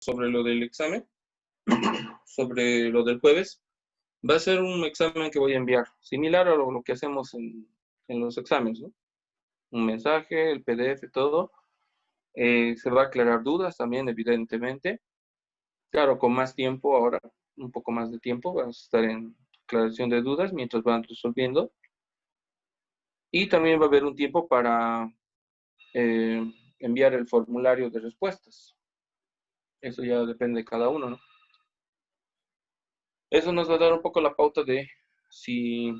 sobre lo del examen, sobre lo del jueves, va a ser un examen que voy a enviar, similar a lo que hacemos en los exámenes, ¿no? Un mensaje, el PDF, todo. Se va a aclarar dudas también, evidentemente. Claro, con más tiempo ahora, un poco más de tiempo, vamos a estar en aclaración de dudas mientras van resolviendo. Y también va a haber un tiempo para enviar el formulario de respuestas. Eso ya depende de cada uno, ¿no? Eso nos va a dar un poco la pauta de si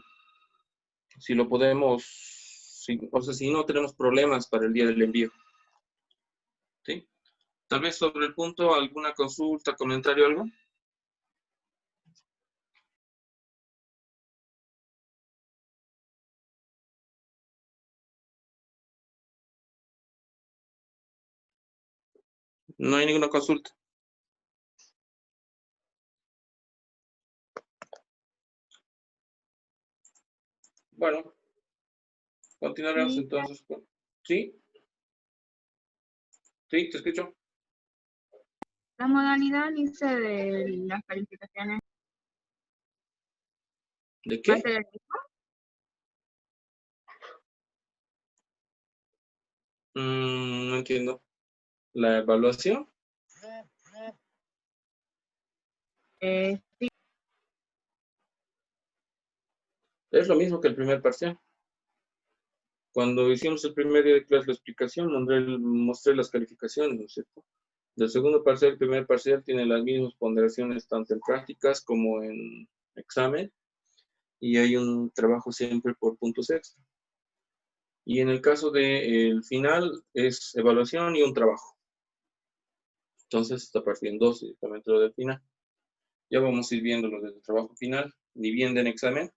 lo podemos, o sea, si no tenemos problemas para el día del envío. ¿Sí? Tal vez sobre el punto, alguna consulta, comentario, algo. No hay ninguna consulta. Bueno, continuaremos Sí. entonces. ¿Sí? Sí, te escucho. La modalidad dice de las calificaciones. ¿De ¿Va a qué? ser el mismo? No entiendo. ¿La evaluación? Sí. Es lo mismo que el primer parcial. Cuando hicimos el primer día de clase la explicación, mostré las calificaciones, ¿no es cierto? Del segundo parcial, el primer parcial tiene las mismas ponderaciones tanto en prácticas como en examen, y hay un trabajo siempre por puntos extra. Y en el caso del final es evaluación y un trabajo. Entonces está partiendo dos directamente lo del final. Ya vamos a ir viendo lo del trabajo final, ni bien en examen.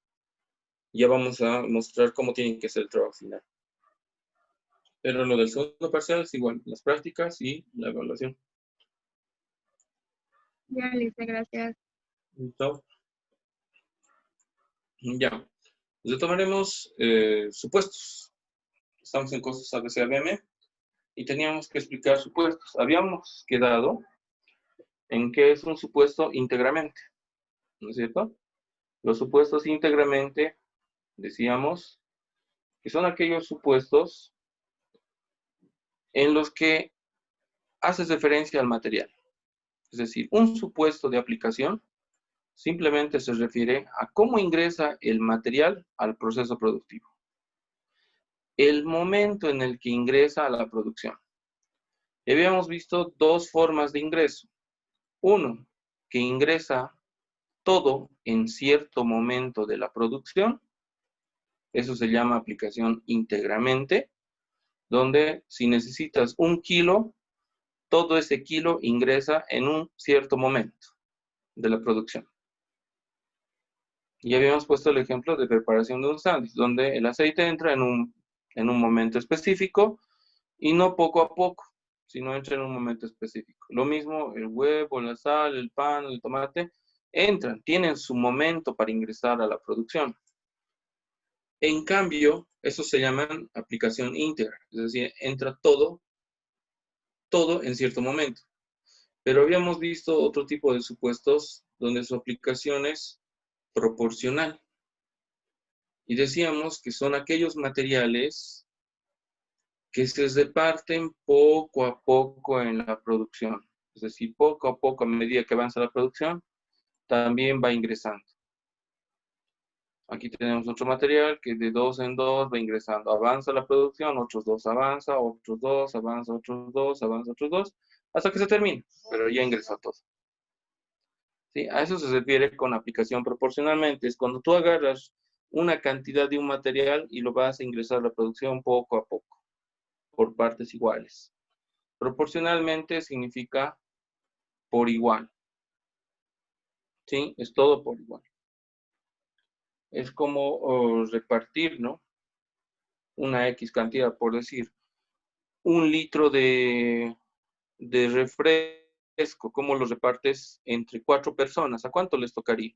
Ya vamos a mostrar cómo tiene que ser el trabajo final. Pero lo del segundo parcial es igual, las prácticas y la evaluación. Ya, listo, gracias. ¿Listo? Ya. Retomaremos supuestos. Estamos en cosas ABC-ABM y teníamos que explicar supuestos. Habíamos quedado en qué es un supuesto íntegramente, ¿no es cierto? Los supuestos íntegramente, decíamos, que son aquellos supuestos en los que haces referencia al material. Es decir, un supuesto de aplicación simplemente se refiere a cómo ingresa el material al proceso productivo. El momento en el que ingresa a la producción. Y habíamos visto dos formas de ingreso. Uno, que ingresa todo en cierto momento de la producción. Eso se llama aplicación íntegramente, donde si necesitas 1 kilo, todo ese kilo ingresa en un cierto momento de la producción. Y habíamos puesto el ejemplo de preparación de un sándwich, donde el aceite entra en un momento específico y no poco a poco, sino entra en un momento específico. Lo mismo el huevo, la sal, el pan, el tomate, entran, tienen su momento para ingresar a la producción. En cambio, eso se llama aplicación íntegra, es decir, entra todo en cierto momento. Pero habíamos visto otro tipo de supuestos donde su aplicación es proporcional. Y decíamos que son aquellos materiales que se reparten poco a poco en la producción. Es decir, poco a poco, a medida que avanza la producción, también va ingresando. Aquí tenemos otro material que de 2 en 2 va ingresando. Avanza la producción, otros 2 avanza, otros 2, avanza otros 2, avanza otros 2, hasta que se termine, pero ya ingresó todo. ¿Sí? A eso se refiere con aplicación proporcionalmente. Es cuando tú agarras una cantidad de un material y lo vas a ingresar a la producción poco a poco, por partes iguales. Proporcionalmente significa por igual. ¿Sí? Es todo por igual. Es como repartir, ¿no? Una X cantidad, por decir, 1 litro de refresco, ¿cómo lo repartes entre 4 personas? ¿A cuánto les tocaría?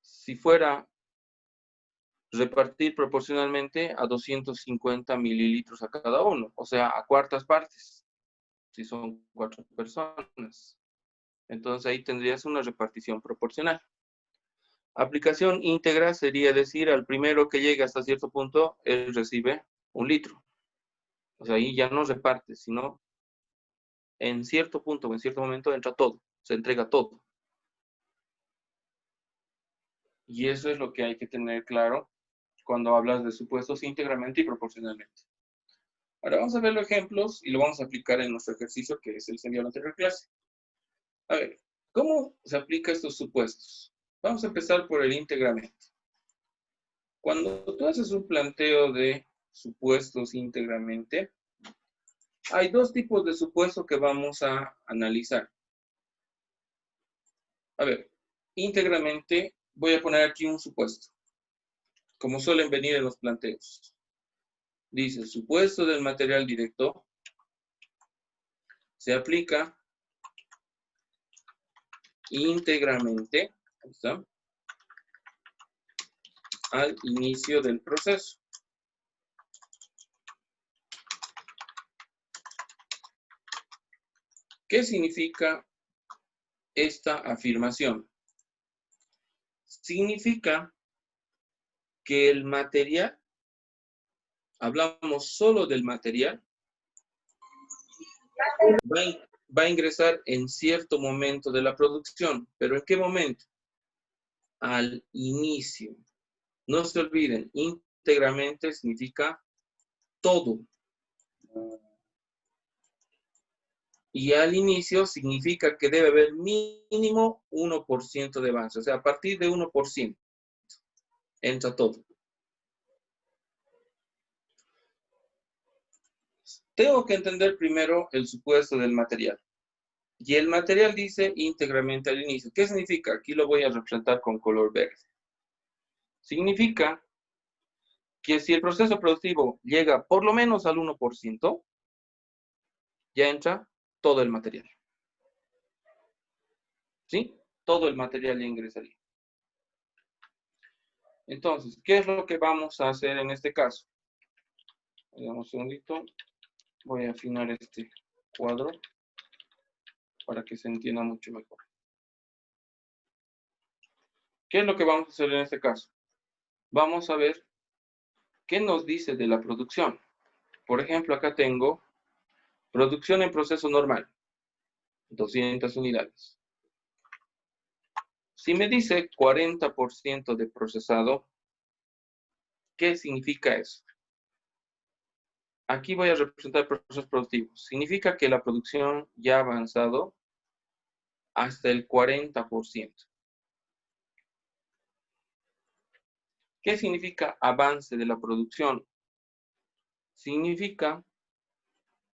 Si fuera repartir proporcionalmente a 250 mililitros a cada uno, o sea, a cuartas partes. si son 4 personas. Entonces ahí tendrías una repartición proporcional. Aplicación íntegra sería decir, al primero que llegue hasta cierto punto, él recibe 1 litro. O sea, ahí ya no reparte, sino en cierto punto o en cierto momento entra todo, se entrega todo. Y eso es lo que hay que tener claro cuando hablas de supuestos íntegramente y proporcionalmente. Ahora vamos a ver los ejemplos y lo vamos a aplicar en nuestro ejercicio que es el sería la anterior clase. A ver, ¿cómo se aplica estos supuestos? Vamos a empezar por el íntegramente. Cuando tú haces un planteo de supuestos íntegramente, hay 2 tipos de supuestos que vamos a analizar. A ver, íntegramente voy a poner aquí un supuesto, como suelen venir en los planteos. Dice, supuesto del material directo se aplica íntegramente al inicio del proceso. ¿Qué significa esta afirmación? Significa que el material, hablamos solo del material, va a ingresar en cierto momento de la producción. ¿Pero en qué momento? Al inicio. No se olviden, íntegramente significa todo. Y al inicio significa que debe haber mínimo 1% de avance. O sea, a partir de 1% entra todo. Tengo que entender primero el supuesto del material. Y el material dice íntegramente al inicio. ¿Qué significa? Aquí lo voy a representar con color verde. Significa que si el proceso productivo llega por lo menos al 1%, ya entra todo el material. ¿Sí? Todo el material ya ingresaría. Entonces, ¿qué es lo que vamos a hacer en este caso? Dame un segundito. Voy a afinar este cuadro para que se entienda mucho mejor. ¿Qué es lo que vamos a hacer en este caso? Vamos a ver qué nos dice de la producción. Por ejemplo, acá tengo producción en proceso normal, 200 unidades. Si me dice 40% de procesado, ¿qué significa eso? Aquí voy a representar procesos productivos. Significa que la producción ya ha avanzado hasta el 40%. ¿Qué significa avance de la producción? Significa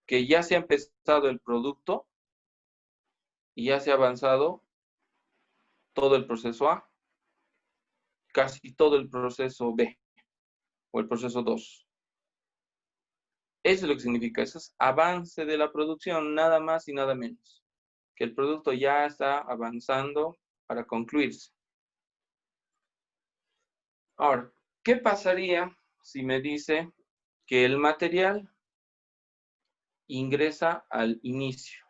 que ya se ha empezado el producto y ya se ha avanzado todo el proceso A, casi todo el proceso B o el proceso 2. Eso es lo que significa, eso es avance de la producción, nada más y nada menos. Que el producto ya está avanzando para concluirse. Ahora, ¿qué pasaría si me dice que el material ingresa al inicio?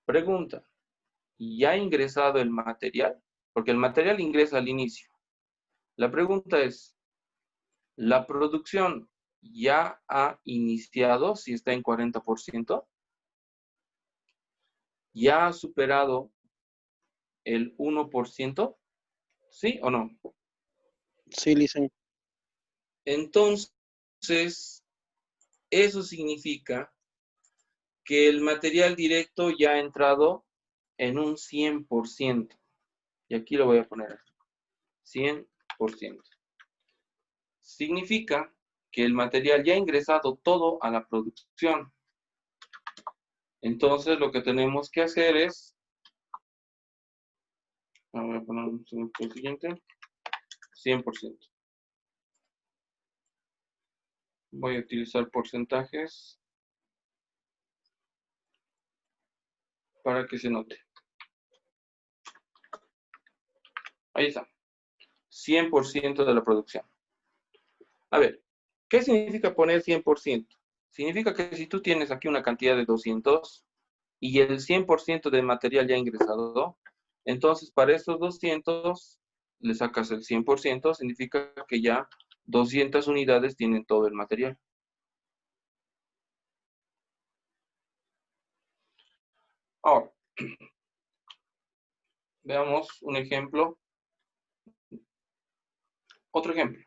Pregunta, ¿ya ha ingresado el material? Porque el material ingresa al inicio. La pregunta es, ¿la producción ya ha iniciado si está en 40%? ¿Ya ha superado el 1%? ¿Sí o no? Sí, licenciado. Entonces, eso significa que el material directo ya ha entrado en un 100%. Y aquí lo voy a poner 100%. Significa que el material ya ha ingresado todo a la producción. Entonces, lo que tenemos que hacer es, voy a poner un siguiente, 100%. Voy a utilizar porcentajes para que se note. Ahí está. 100% de la producción. A ver, ¿qué significa poner 100%? Significa que si tú tienes aquí una cantidad de 200 y el 100% de material ya ingresado, entonces para estos 200 le sacas el 100%, significa que ya 200 unidades tienen todo el material. Ahora, veamos un ejemplo. Otro ejemplo.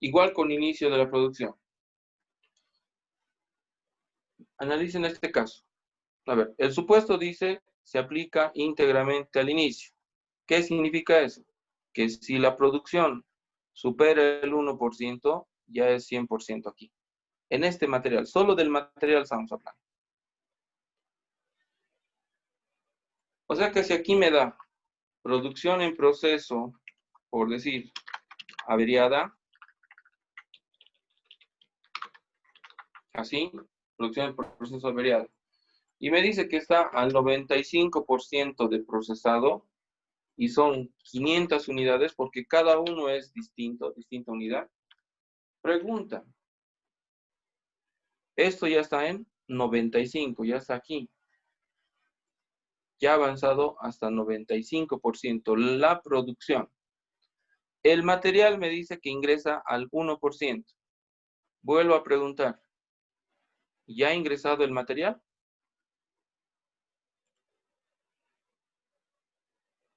Igual con inicio de la producción. Analicen este caso. A ver, el supuesto dice se aplica íntegramente al inicio. ¿Qué significa eso? Que si la producción supera el 1%, ya es 100% aquí. En este material, solo del material estamos hablando. O sea que si aquí me da producción en proceso, por decir, averiada, así, producción en proceso averiada, y me dice que está al 95% de procesado, y son 500 unidades, porque cada uno es distinta unidad. Pregunta, esto ya está en 95, ya está aquí. Ya ha avanzado hasta 95% la producción. El material me dice que ingresa al 1%. Vuelvo a preguntar, ¿ya ha ingresado el material?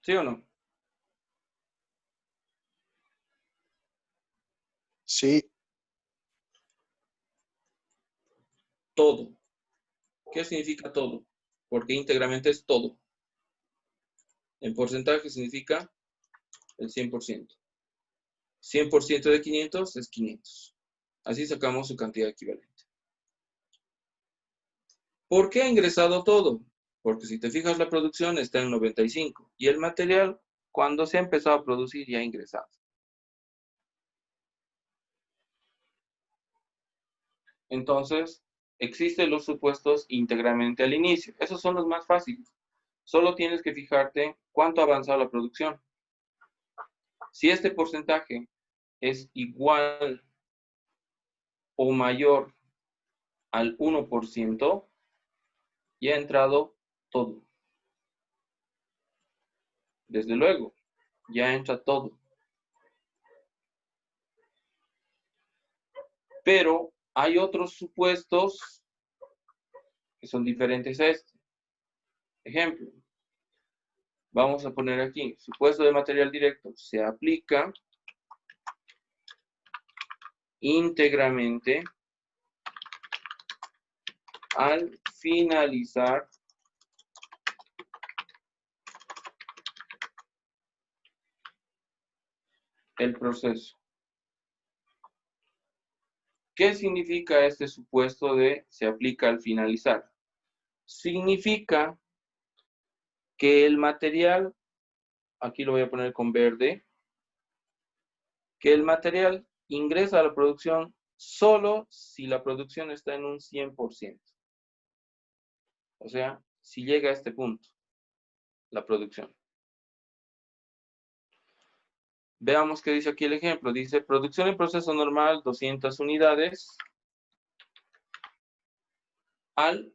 ¿Sí o no? Sí, Todo. ¿Qué significa todo? Porque íntegramente es todo. En porcentaje significa el 100%. 100% de 500 es 500. Así sacamos su cantidad equivalente. ¿Por qué ha ingresado todo? Porque si te fijas, la producción está en 95 y el material, cuando se ha empezado a producir, ya ha ingresado. Entonces, existen los supuestos íntegramente al inicio. Esos son los más fáciles. Solo tienes que fijarte cuánto ha avanzado la producción. Si este porcentaje es igual o mayor al 1%, ya ha entrado todo. Desde luego, ya entra todo. Pero hay otros supuestos que son diferentes a este. Ejemplo, vamos a poner aquí, supuesto de material directo, se aplica íntegramente al finalizar el proceso. ¿Qué significa este supuesto de se aplica al finalizar? Significa que el material, aquí lo voy a poner con verde, que el material ingresa a la producción solo si la producción está en un 100%. O sea, si llega a este punto, la producción. Veamos qué dice aquí el ejemplo. Dice, producción en proceso normal, 200 unidades al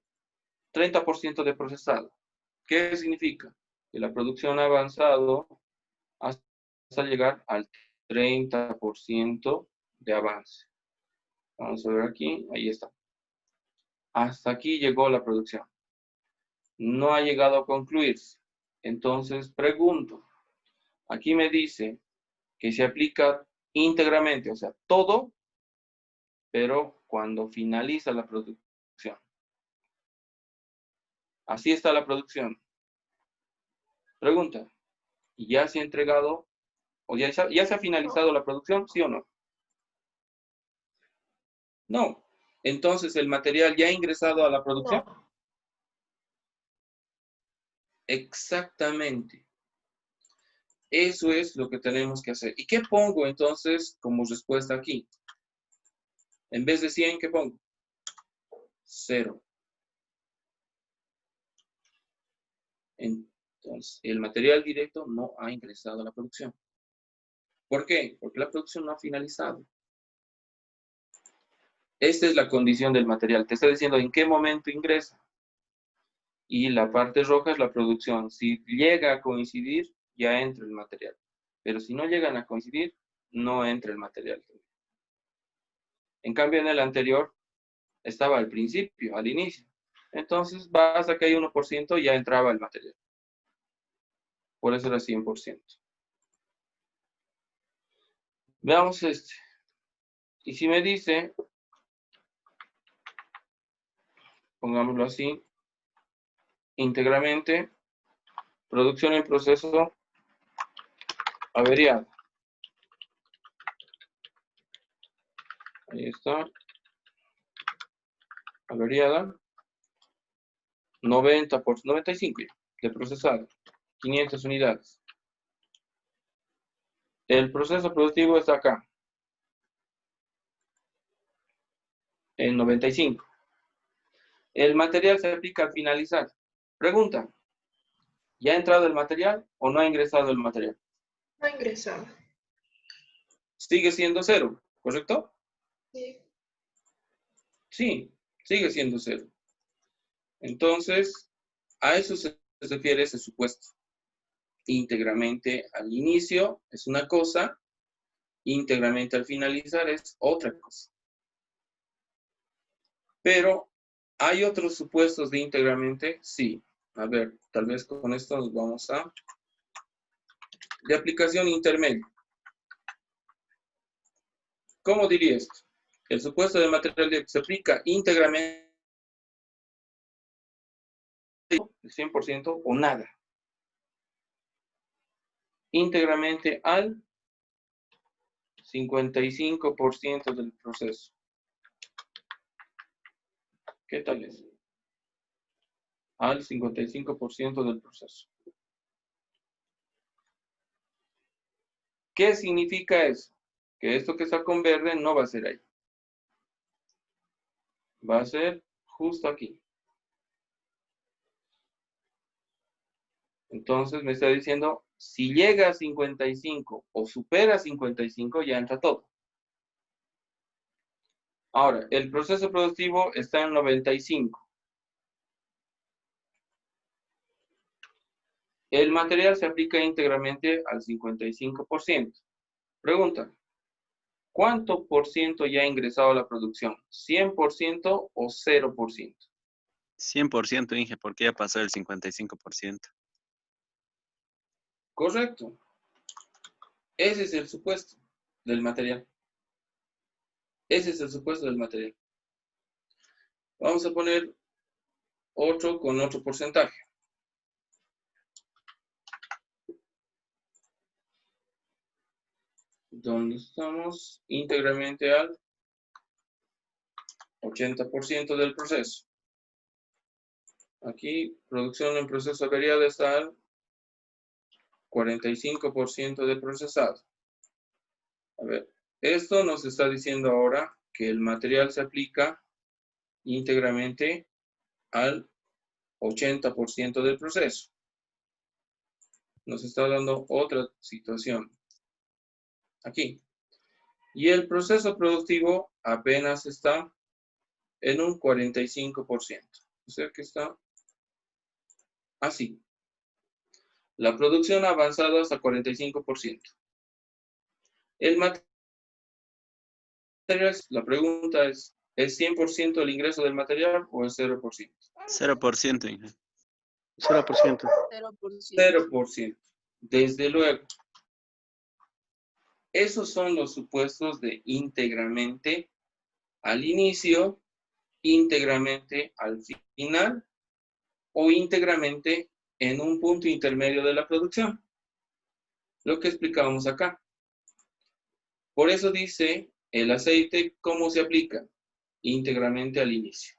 30% de procesado. ¿Qué significa? Que la producción ha avanzado hasta llegar al 30% de avance. Vamos a ver aquí, ahí está. Hasta aquí llegó la producción. No ha llegado a concluirse. Entonces, pregunto, aquí me dice que se aplica íntegramente, o sea, todo, pero cuando finaliza la producción. Así está la producción. Pregunta, ¿y ya se ha entregado o ya se ha finalizado la producción, sí o no? No. Entonces, ¿el material ya ha ingresado a la producción? Exactamente. Eso es lo que tenemos que hacer. ¿Y qué pongo entonces como respuesta aquí? En vez de 100, ¿qué pongo? 0. Entonces, el material directo no ha ingresado a la producción. ¿Por qué? Porque la producción no ha finalizado. Esta es la condición del material. Te está diciendo en qué momento ingresa. Y la parte roja es la producción. Si llega a coincidir, ya entra el material. Pero si no llegan a coincidir, no entra el material. En cambio, en el anterior, estaba al principio, al inicio. Entonces, basta que hay 1%, ya entraba el material. Por eso era 100%. Veamos este. Y si me dice, pongámoslo así, íntegramente, producción en proceso averiado. Ahí está. Averiada. 95 de procesado. 500 unidades. El proceso productivo está acá. En 95. El material se aplica al finalizar. Pregunta. ¿Ya ha entrado el material o no ha ingresado el material? No ha ingresado. Sigue siendo 0, ¿correcto? Sí. Sí, sigue siendo 0. Entonces, a eso se refiere ese supuesto. Íntegramente al inicio es una cosa, íntegramente al finalizar es otra cosa. Pero, ¿hay otros supuestos de íntegramente? Sí. A ver, tal vez con esto nos vamos a... De aplicación intermedia. ¿Cómo diría esto? El supuesto de material se aplica íntegramente el 100% o nada. Íntegramente al 55% del proceso. ¿Qué tal es? Al 55% del proceso. ¿Qué significa eso? Que esto que está con verde no va a ser ahí. Va a ser justo aquí. Entonces me está diciendo, si llega a 55 o supera 55, ya entra todo. Ahora, el proceso productivo está en 95. El material se aplica íntegramente al 55%. Pregunta, ¿cuánto por ciento ya ha ingresado a la producción? ¿100% o 0%? 100%, Inge, porque ya pasó el 55%. Correcto. Ese es el supuesto del material. Ese es el supuesto del material. Vamos a poner otro con otro porcentaje. ¿Dónde estamos? Íntegramente al 80% del proceso. Aquí, producción en proceso averiado está al 45% de procesado. A ver, esto nos está diciendo ahora que el material se aplica íntegramente al 80% del proceso. Nos está dando otra situación. Aquí. Y el proceso productivo apenas está en un 45%. O sea que está así. La producción ha avanzado hasta 45%. El material, la pregunta ¿es 100% el ingreso del material o es 0%? 0%, Inge. 0%. 0%. Desde luego. Esos son los supuestos de íntegramente al inicio, íntegramente al final o íntegramente en un punto intermedio de la producción. Lo que explicábamos acá. Por eso dice el aceite, ¿cómo se aplica? Íntegramente al inicio.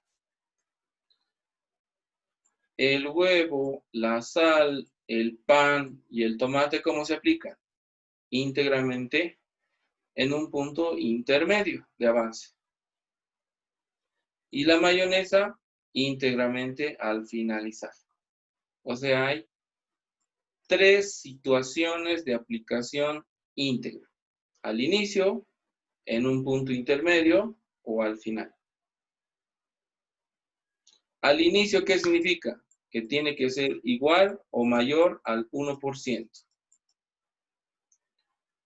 El huevo, la sal, el pan y el tomate, ¿cómo se aplican? Íntegramente en un punto intermedio de avance. Y la mayonesa, íntegramente al finalizar. O sea, hay 3 situaciones de aplicación íntegra. Al inicio, en un punto intermedio o al final. Al inicio, ¿qué significa? Que tiene que ser igual o mayor al 1%.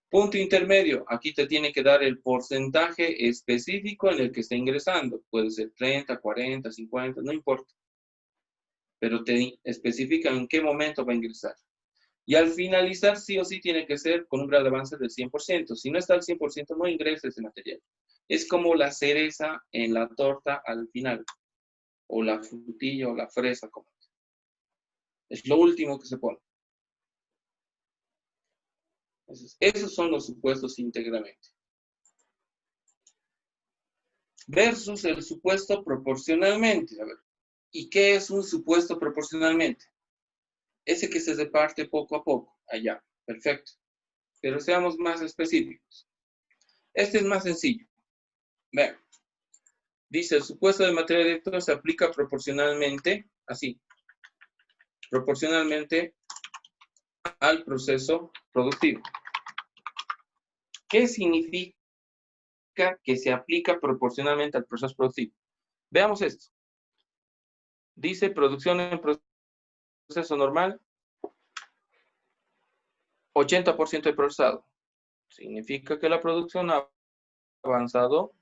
Punto intermedio, aquí te tiene que dar el porcentaje específico en el que está ingresando. Puede ser 30, 40, 50, no importa. Pero te especifica en qué momento va a ingresar. Y al finalizar, sí o sí, tiene que ser con un grado de avance del 100%. Si no está al 100%, no ingresa ese material. Es como la cereza en la torta al final. O la frutilla o la fresa. Es lo último que se pone. Entonces, esos son los supuestos íntegramente. Versus el supuesto proporcionalmente. A ver, ¿y qué es un supuesto proporcionalmente? Ese que se reparte poco a poco. Allá, perfecto. Pero seamos más específicos. Este es más sencillo. Vean. Dice, el supuesto de materia directa se aplica proporcionalmente, así, proporcionalmente al proceso productivo. ¿Qué significa que se aplica proporcionalmente al proceso productivo? Veamos esto. Dice, producción en proceso normal, 80% de procesado. Significa que la producción ha avanzado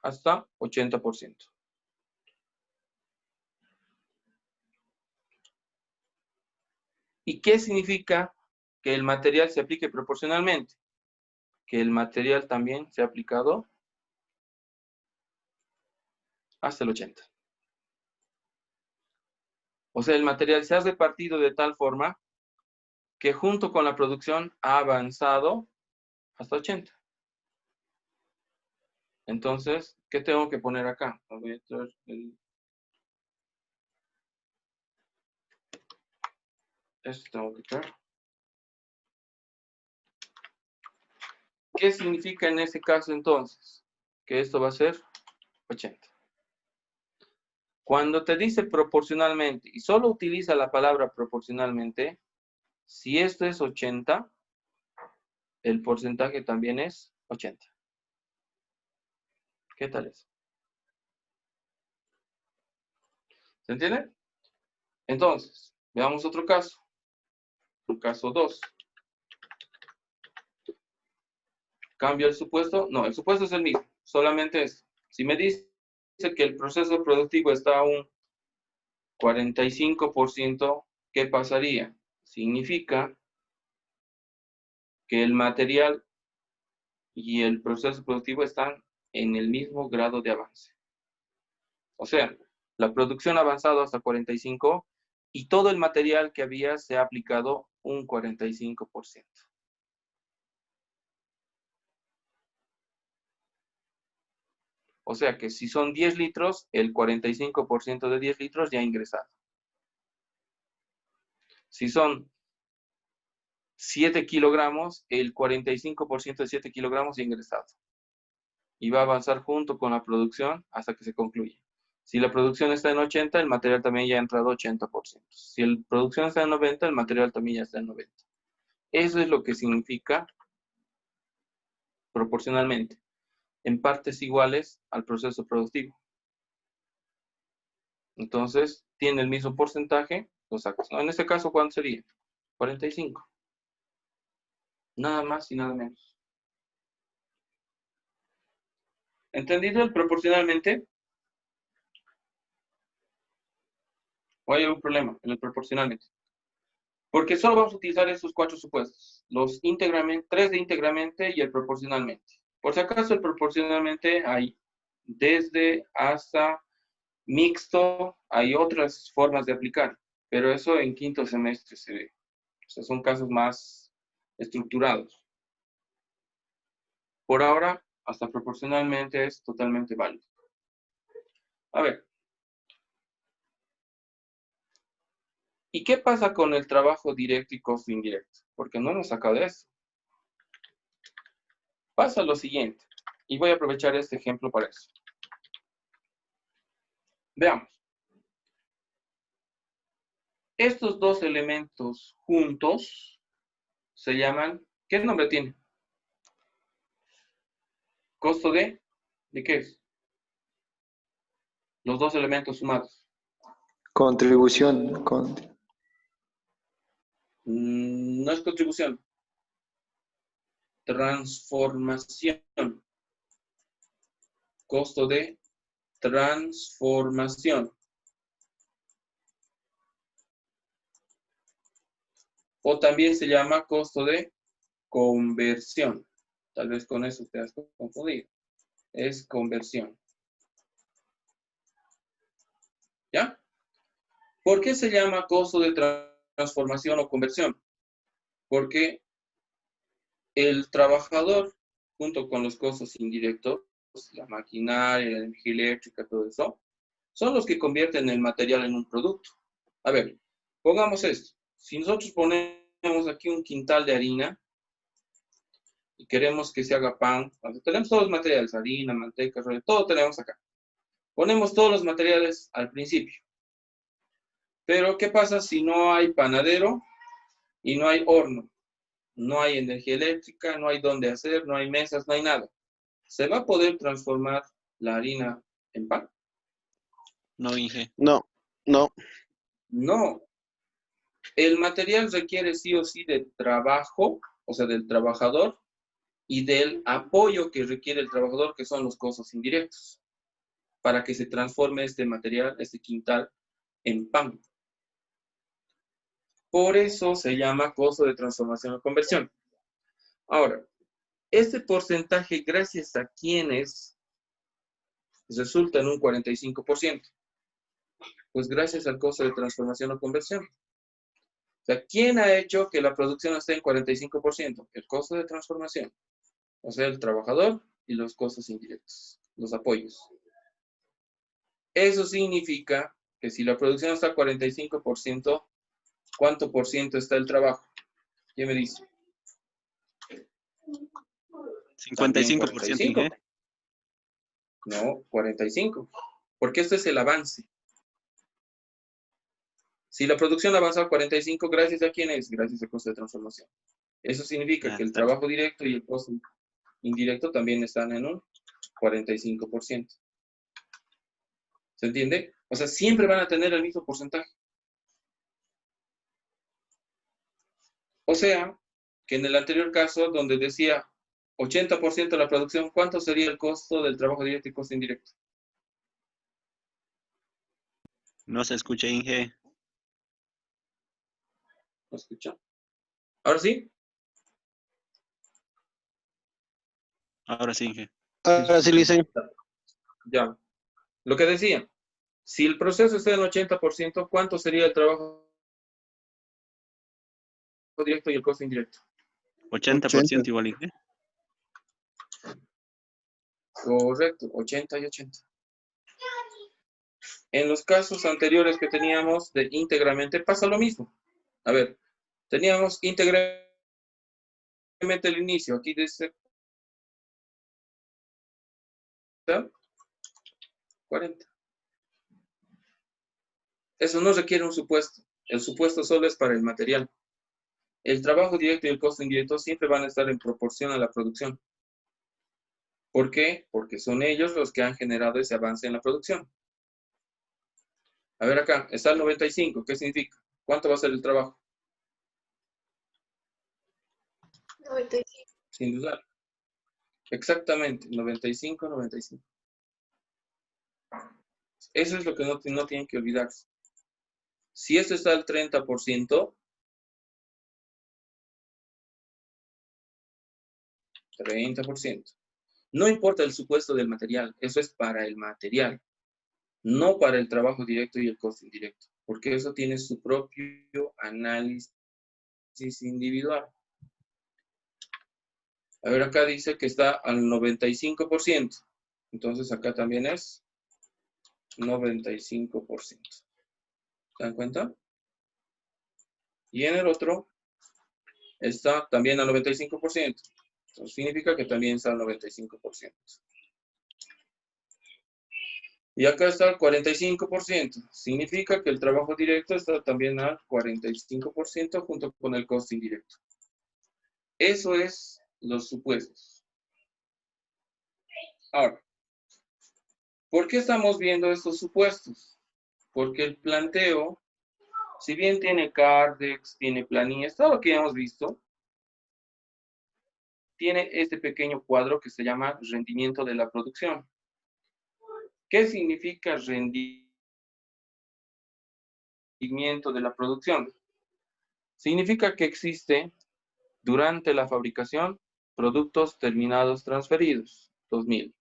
hasta 80%. ¿Y qué significa que el material se aplique proporcionalmente? Que el material también se ha aplicado hasta el 80%. O sea, el material se ha repartido de tal forma que junto con la producción ha avanzado hasta 80. Entonces, ¿qué tengo que poner acá? Voy a traer esto tengo que traer. ¿Qué significa en ese caso entonces? Que esto va a ser 80. Cuando te dice proporcionalmente y solo utiliza la palabra proporcionalmente, si esto es 80, el porcentaje también es 80. ¿Qué tal es? ¿Se entiende? Entonces, veamos otro caso. El caso 2. ¿Cambia el supuesto? No, el supuesto es el mismo. Solamente es, si me dice que el proceso productivo está a un 45%, ¿qué pasaría? Significa que el material y el proceso productivo están en el mismo grado de avance. O sea, la producción ha avanzado hasta 45 y todo el material que había se ha aplicado un 45%. O sea que si son 10 litros, el 45% de 10 litros ya ha ingresado. Si son 7 kilogramos, el 45% de 7 kilogramos ya ha ingresado. Y va a avanzar junto con la producción hasta que se concluya. Si la producción está en 80, el material también ya ha entrado 80%. Si la producción está en 90, el material también ya está en 90. Eso es lo que significa proporcionalmente, en partes iguales al proceso productivo. Entonces, tiene el mismo porcentaje, lo sacas, ¿no? En este caso, ¿cuánto sería? 45. Nada más y nada menos. ¿Entendido el proporcionalmente? ¿O hay algún problema en el proporcionalmente? Porque solo vamos a utilizar esos 4 supuestos. Los íntegramente, 3 de íntegramente y el proporcionalmente. Por si acaso el proporcionalmente hay desde hasta mixto, hay otras formas de aplicar. Pero eso en quinto semestre se ve. O sea, son casos más estructurados. Por ahora, hasta proporcionalmente es totalmente válido. A ver. ¿Y qué pasa con el trabajo directo y costo indirecto? Porque no hemos sacado de eso. Pasa lo siguiente. Y voy a aprovechar este ejemplo para eso. Veamos. Estos dos elementos juntos se llaman, ¿qué nombre tiene? ¿Costo de qué es? Los dos elementos sumados. Contribución. No es contribución. Transformación. Costo de transformación. O también se llama costo de conversión. Tal vez con eso te has confundido. Es conversión. ¿Ya? ¿Por qué se llama costo de transformación o conversión? Porque el trabajador, junto con los costos indirectos, la maquinaria, la energía eléctrica, todo eso, son los que convierten el material en un producto. A ver, pongamos esto. Si nosotros ponemos aquí un quintal de harina y queremos que se haga pan, tenemos todos los materiales, harina, manteca, todo tenemos acá. Ponemos todos los materiales al principio. Pero, ¿qué pasa si no hay panadero y no hay horno? No hay energía eléctrica, no hay dónde hacer, no hay mesas, no hay nada. ¿Se va a poder transformar la harina en pan? No, Inge. No. No. El material requiere sí o sí de trabajo, o sea, del trabajador, y del apoyo que requiere el trabajador, que son los costos indirectos, para que se transforme este material, este quintal, en pan. Por eso se llama costo de transformación o conversión. Ahora, este porcentaje, gracias a quienes resulta en un 45%. Pues gracias al costo de transformación o conversión. O sea, ¿quién ha hecho que la producción esté en 45%? El costo de transformación. O sea, el trabajador y los costos indirectos, los apoyos. Eso significa que si la producción está a 45%, ¿cuánto por ciento está el trabajo? ¿Quién me dice? 55%, Inge. No, 45. Porque esto es el avance. Si la producción avanza a 45, ¿gracias a quién es? Gracias al costo de transformación. Eso significa que el trabajo directo y el costo indirecto también están en un 45%. ¿Se entiende? O sea, siempre van a tener el mismo porcentaje. O sea, que en el anterior caso, donde decía 80% de la producción, ¿cuánto sería el costo del trabajo directo y costo indirecto? No se escucha, Inge. ¿No escuchan? ¿Ahora sí? Ahora sí, Inge. Ahora sí, dicen. Ya. Lo que decía, si el proceso está en 80%, ¿cuánto sería el trabajo directo y el costo indirecto? 80% igual, Inge. Correcto, 80 y 80. En los casos anteriores que teníamos de íntegramente pasa lo mismo. A ver, teníamos íntegramente el inicio. Aquí dice 40. Eso no requiere un supuesto. El supuesto solo es para el material. El trabajo directo y el costo indirecto siempre van a estar en proporción a la producción. ¿Por qué? Porque son ellos los que han generado ese avance en la producción. A ver acá, está el 95. ¿Qué significa? ¿Cuánto va a ser el trabajo? 95. Sin dudar. Exactamente, 95, 95. Eso es lo que no tienen que olvidarse. Si esto está al 30%, 30%. No importa el supuesto del material, eso es para el material, no para el trabajo directo y el costo indirecto, porque eso tiene su propio análisis individual. A ver, acá dice que está al 95%, entonces acá también es 95%. ¿Se dan cuenta? Y en el otro está también al 95%. Entonces significa que también está al 95%. Y acá está el 45%. Significa que el trabajo directo está también al 45% junto con el costo indirecto. Eso es los supuestos. Ahora, ¿Por qué estamos viendo estos supuestos? Porque el planteo, si bien tiene Cardex, tiene planillas, todo lo que hemos visto, tiene este pequeño cuadro que se llama rendimiento de la producción. ¿Qué significa rendimiento de la producción? Significa que existe durante la fabricación productos terminados transferidos, 2000.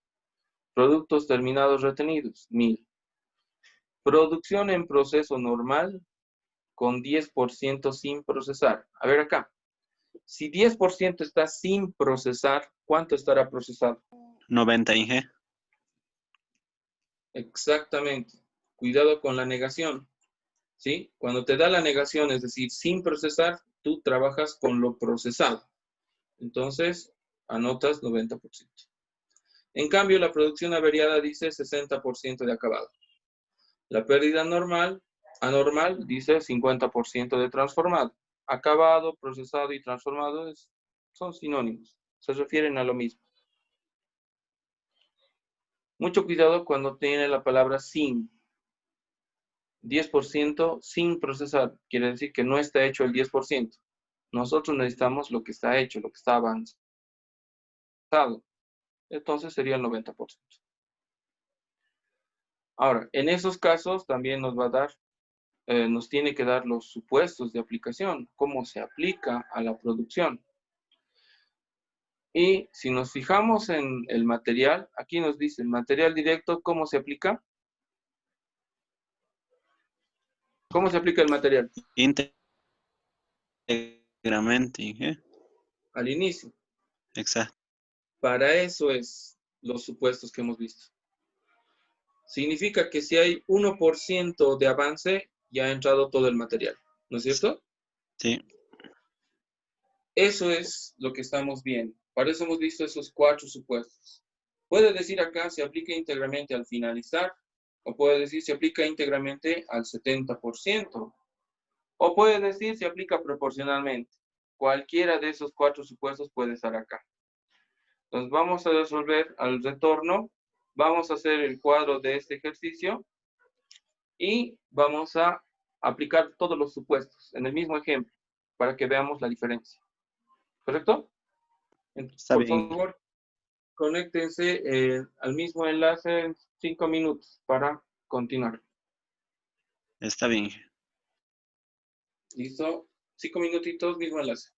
Productos terminados retenidos, 1000. Producción en proceso normal con 10% sin procesar. A ver acá. Si 10% está sin procesar, ¿cuánto estará procesado? 90, Inge. Exactamente. Cuidado con la negación. ¿Sí? Cuando te da la negación, es decir, sin procesar, tú trabajas con lo procesado. Entonces, anotas 90%. En cambio, la producción averiada dice 60% de acabado. La pérdida anormal, dice 50% de transformado. Acabado, procesado y transformado son sinónimos. Se refieren a lo mismo. Mucho cuidado cuando tiene la palabra sin. 10% sin procesar. Quiere decir que no está hecho el 10%. Nosotros necesitamos lo que está hecho, lo que está avanzado. Entonces sería el 90%. Ahora, en esos casos también nos va a dar, nos tiene que dar los supuestos de aplicación, cómo se aplica a la producción. Y si nos fijamos en el material, aquí nos dice el material directo, ¿cómo se aplica? ¿Cómo se aplica el material? Íntegramente, Inge. Al inicio. Exacto. Para eso es los supuestos que hemos visto. Significa que si hay 1% de avance, ya ha entrado todo el material. ¿No es cierto? Sí. Eso es lo que estamos viendo. Para eso hemos visto esos 4 supuestos. Puede decir acá se aplica íntegramente al finalizar, o puede decir se aplica íntegramente al 70%, o puede decir se aplica proporcionalmente. Cualquiera de esos 4 supuestos puede estar acá. Entonces vamos a resolver al retorno, vamos a hacer el cuadro de este ejercicio y vamos a aplicar todos los supuestos en el mismo ejemplo para que veamos la diferencia. ¿Correcto? Entonces, Está por bien. favor, conéctense al mismo enlace en 5 minutos para continuar. Está bien, Inge. ¿Listo? 5 minutitos, mismo enlace.